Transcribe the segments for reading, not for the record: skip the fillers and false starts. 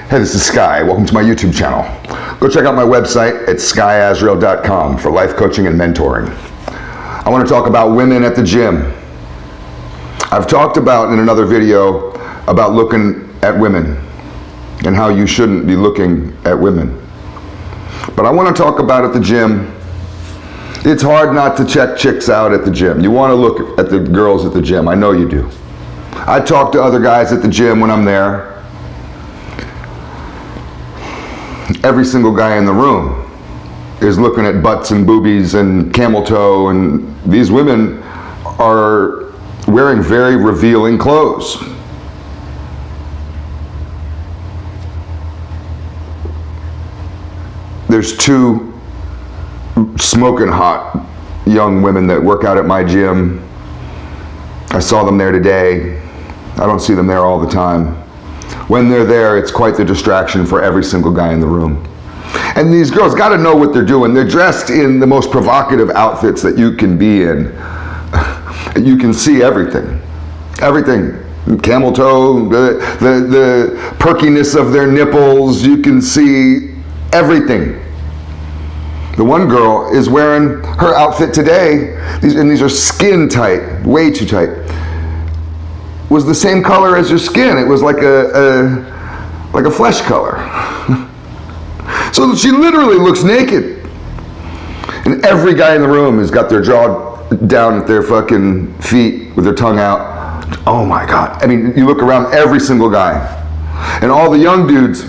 Hey, this is Sky. Welcome to my YouTube channel. Go check out my website at skyazrael.com for life coaching and mentoring. I want to talk about women at the gym. I've talked about in another video about looking at women and how you shouldn't be looking at women. But I want to talk about at the gym. It's hard not to check chicks out at the gym. You want to look at the girls at the gym. I know you do. I talk to other guys at the gym when I'm there. Every single guy in the room is looking at butts and boobies and camel toe, and these women are wearing very revealing clothes. There's two smoking hot young women that work out at my gym. I saw them there today. I don't see them there all the time. When they're there, it's quite the distraction for every single guy in the room. And these girls got to know what they're doing. They're dressed in the most provocative outfits that you can be in. You can see everything. Everything. Camel toe, the perkiness of their nipples. You can see everything. The one girl is wearing her outfit today, and these are skin tight, way too tight. Was the same color as your skin. It was like a flesh color. So she literally looks naked. And every guy in the room has got their jaw down at their fucking feet with their tongue out. Oh my God. I mean, you look around, every single guy. And all the young dudes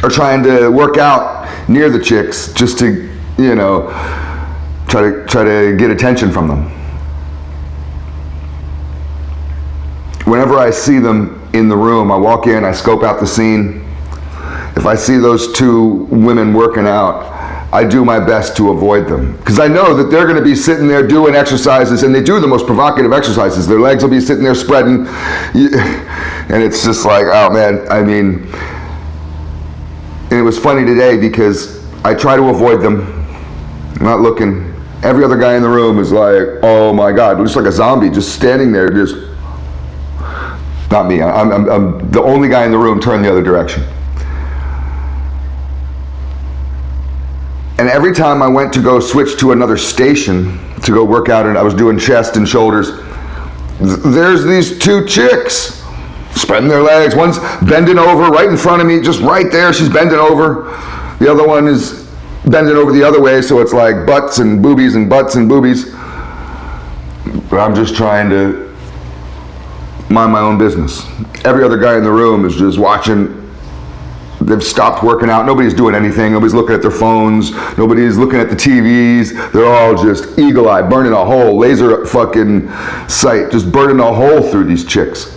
are trying to work out near the chicks just to, you know, try to get attention from them. Whenever I see them in the room, I walk in, I scope out the scene. If I see those two women working out, I do my best to avoid them. Because I know that they're going to be sitting there doing exercises, and they do the most provocative exercises. Their legs will be sitting there spreading. And it's just like, oh man, I mean, and it was funny today because I try to avoid them. I'm not looking. Every other guy in the room is like, oh my God, looks like a zombie just standing there, just. Not me. I'm the only guy in the room turned the other direction. And every time I went to go switch to another station to go work out, and I was doing chest and shoulders, there's these two chicks spreading their legs. One's bending over right in front of me, just right there. She's bending over. The other one is bending over the other way, so it's like butts and boobies and butts and boobies. But I'm just trying to mind my own business. Every other guy in the room is just watching. They've stopped working out. Nobody's doing anything. Nobody's looking at their phones. Nobody's looking at the TVs. They're all just eagle-eyed, burning a hole, laser fucking sight, just burning a hole through these chicks.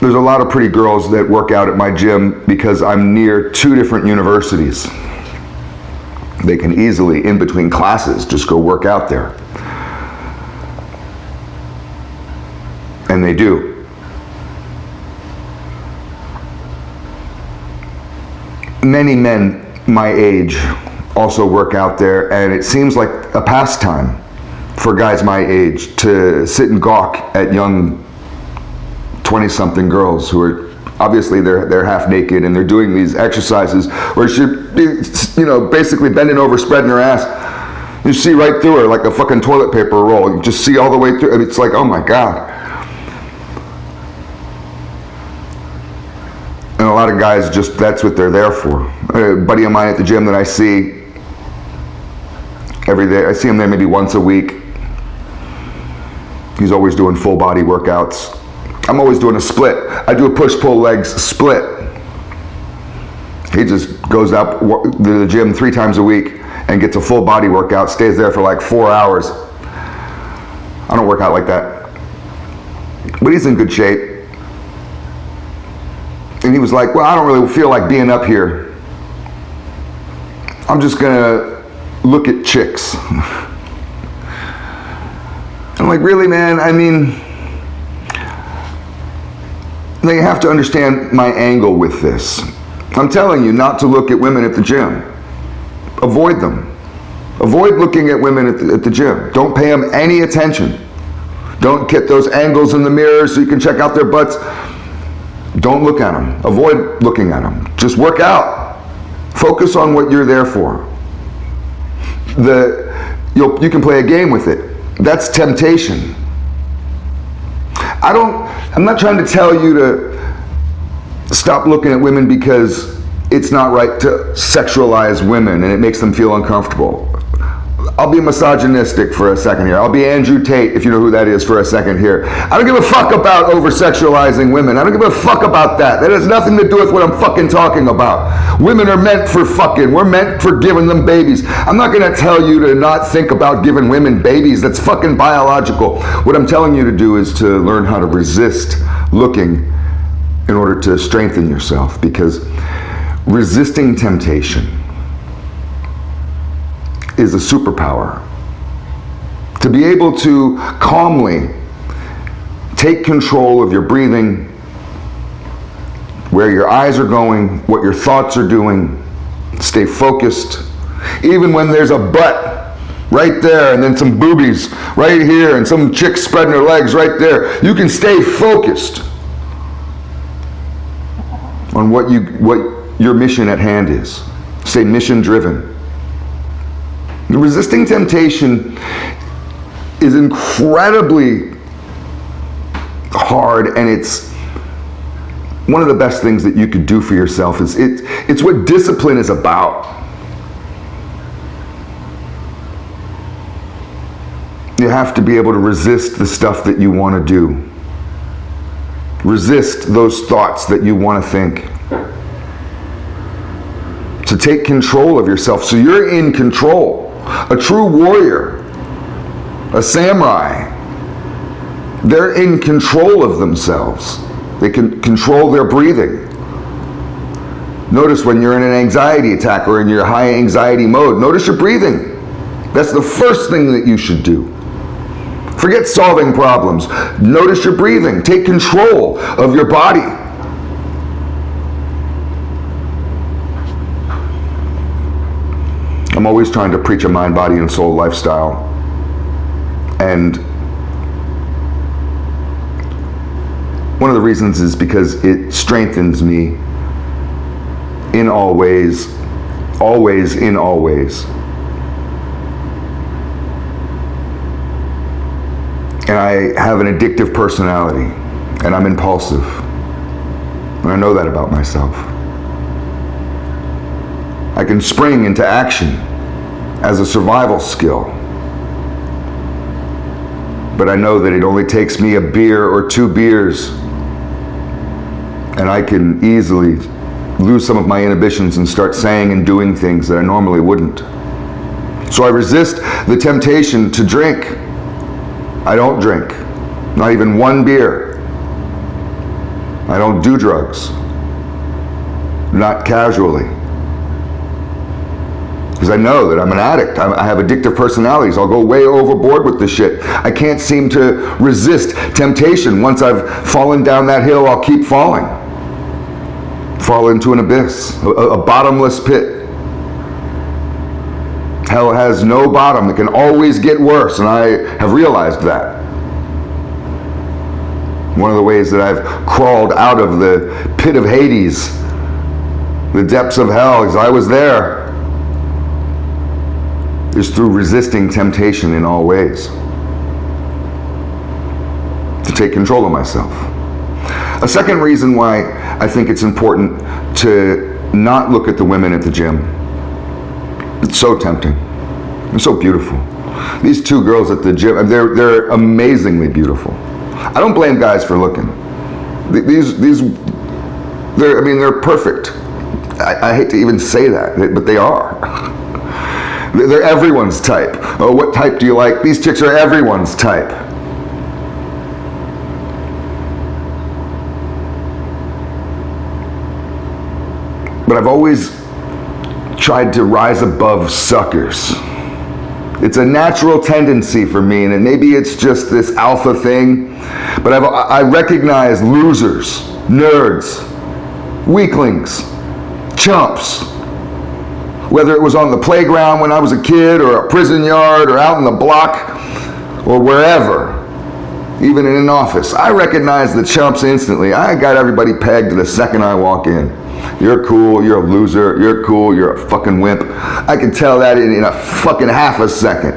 There's a lot of pretty girls that work out at my gym because I'm near two different universities. They can easily, in between classes, just go work out there. And they do. Many men my age also work out there, and it seems like a pastime for guys my age to sit and gawk at young 20-something girls who are obviously they're half naked, and they're doing these exercises where she'd be, you know, basically bending over, spreading her ass. You see right through her like a fucking toilet paper roll. You just see all the way through, and it's like, oh my God. And a lot of guys just, that's what they're there for. A buddy of mine at the gym that I see every day, I see him there maybe once a week. He's always doing full body workouts. I'm always doing a split. I do a push-pull legs split. He just goes up to the gym 3 times a week and gets a full body workout, stays there for like 4 hours. I don't work out like that. But he's in good shape. And he was like, well, I don't really feel like being up here. I'm just gonna look at chicks. I'm like, really, man? I mean, now you have to understand my angle with this. I'm telling you not to look at women at the gym. Avoid them. Avoid looking at women at the gym. Don't pay them any attention. Don't get those angles in the mirror so you can check out their butts. Don't look at them. Avoid looking at them. Just work out. Focus on what you're there for. You can play a game with it. That's temptation. I'm not trying to tell you to stop looking at women because it's not right to sexualize women and it makes them feel uncomfortable. I'll be misogynistic for a second here. I'll be Andrew Tate, if you know who that is, for a second here. I don't give a fuck about over-sexualizing women. I don't give a fuck about that. That has nothing to do with what I'm fucking talking about. Women are meant for fucking. We're meant for giving them babies. I'm not gonna tell you to not think about giving women babies. That's fucking biological. What I'm telling you to do is to learn how to resist looking in order to strengthen yourself, because resisting temptation is a superpower. To be able to calmly take control of your breathing, where your eyes are going, what your thoughts are doing, stay focused, even when there's a butt right there and then some boobies right here and some chick spreading her legs right there. You can stay focused on what your mission at hand is. Stay mission driven. Resisting temptation is incredibly hard, and it's one of the best things that you could do for yourself. It's what discipline is about. You have to be able to resist the stuff that you want to do. Resist those thoughts that you want to think. To take control of yourself so you're in control. A true warrior, a samurai, they're in control of themselves. They can control their breathing. Notice when you're in an anxiety attack or in your high anxiety mode, notice your breathing. That's the first thing that you should do. Forget solving problems. Notice your breathing. Take control of your body. I'm always trying to preach a mind, body, and soul lifestyle. And one of the reasons is because it strengthens me in all ways, always in all ways. And I have an addictive personality, and I'm impulsive. And I know that about myself. I can spring into action as a survival skill. But I know that it only takes me a beer or 2 beers, and I can easily lose some of my inhibitions and start saying and doing things that I normally wouldn't. So I resist the temptation to drink. I don't drink, not even 1 beer. I don't do drugs, not casually. Because I know that I'm an addict. I have addictive personalities. I'll go way overboard with this shit. I can't seem to resist temptation. Once I've fallen down that hill, I'll keep falling. Fall into an abyss, a bottomless pit. Hell has no bottom. It can always get worse, and I have realized that. One of the ways that I've crawled out of the pit of Hades, the depths of hell, because I was there, is through resisting temptation in all ways. To take control of myself. A second reason why I think it's important to not look at the women at the gym. It's so tempting. They're so beautiful. These 2 girls at the gym, they're amazingly beautiful. I don't blame guys for looking. They're perfect. I hate to even say that, but they are. They're everyone's type. Oh, what type do you like? These chicks are everyone's type. But I've always tried to rise above suckers. It's a natural tendency for me, and maybe it's just this alpha thing, but I recognize losers, nerds, weaklings, chumps. Whether it was on the playground when I was a kid, or a prison yard, or out in the block, or wherever. even in an office. I recognize the chumps instantly. I got everybody pegged the second I walk in. You're cool, you're a loser, you're cool, you're a fucking wimp. I can tell that in a fucking half a second.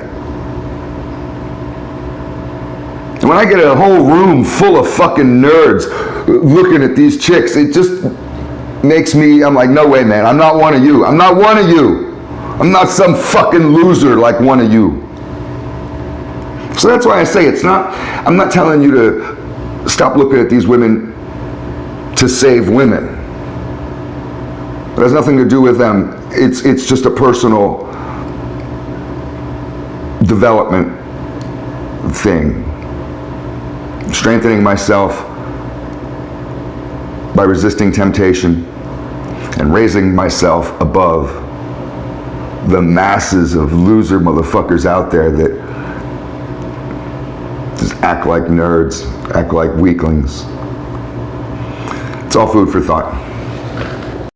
And when I get a whole room full of fucking nerds looking at these chicks, it just makes me, I'm like, no way, man, I'm not one of you. I'm not one of you. I'm not some fucking loser like one of you. So that's why I say I'm not telling you to stop looking at these women to save women. It has nothing to do with them. It's just a personal development thing. Strengthening myself by resisting temptation and raising myself above the masses of loser motherfuckers out there that just act like nerds, act like weaklings. It's all food for thought.